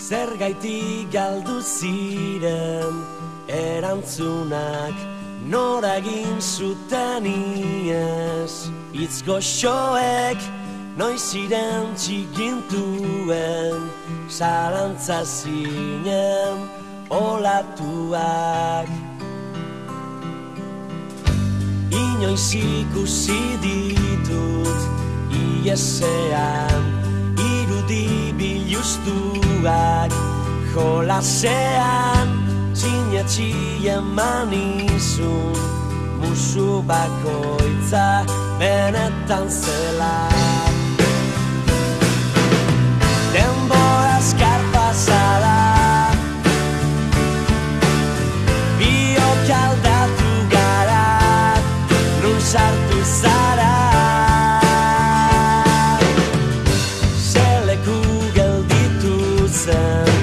Zergaitik galdu ziren erantzunak nora egin zuten iez. Hitz goxoek noiz ziren txigintuen, zalantza zinen olatuak. Inoiz ikusi ditut iesean irudi biluztuak, jolasean sinetxi eman izun, musu bakoitza benetan zela. Denbora azkar pasada, biok aldatu gara, nun sartu zara. Zeleku gelditu zen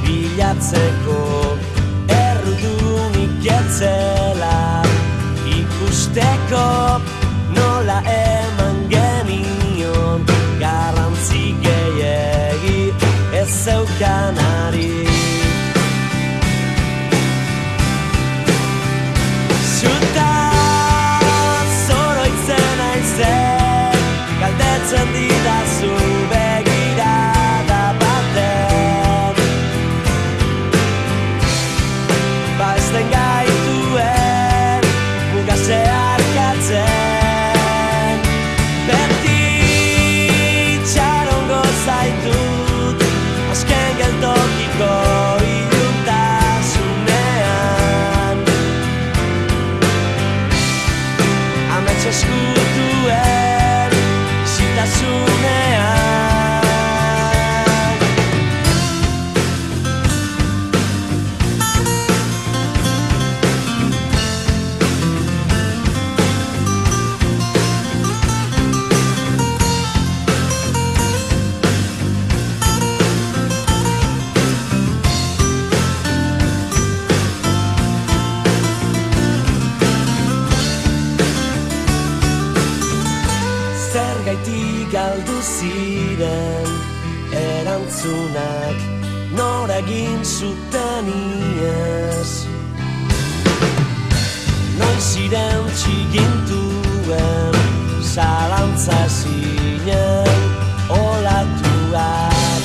bilatzeko, errudunik etzela ikusteko, nola eman genion garrantzi gehiegi ez zeukanari. Zutan zoroitzen aizen, galdetzen didazu begirada baten, ba ez den gaituen muga zeharkatzen. Beti txarongo zaitut azken geltokiko iluntasunean, amets eskutuen zitasunean. Zergaitik galdu ziren erantzunak nora egin zuten iez. Noiz ziren txigintuen, zalantza zinen olatuak.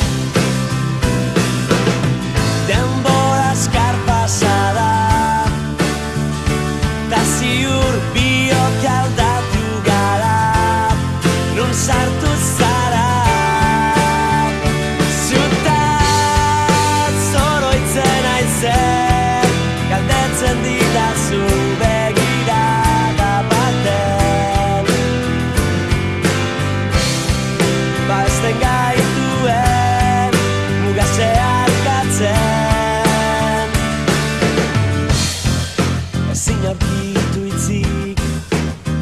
Denbora azkar pasada, ta ziur biok aldatu gara, nun sartu zara. Zutan zoroitzen aizen, galdetzen didazu begirada baten, ba ez den gaituen muga zeharkatzen. Ezin aurkitu hitzik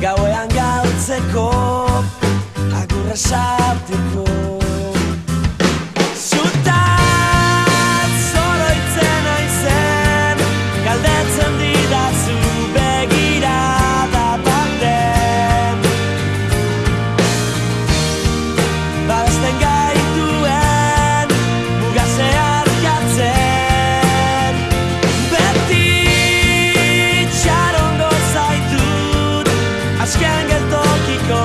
gauean galtzeko, agur esateko. Zutan zoroitzen aizen, galdetzen didazu begirada baten, ba ez den gaituen muga zeharkatzen. Beti txarongo zaitut azken geltokiko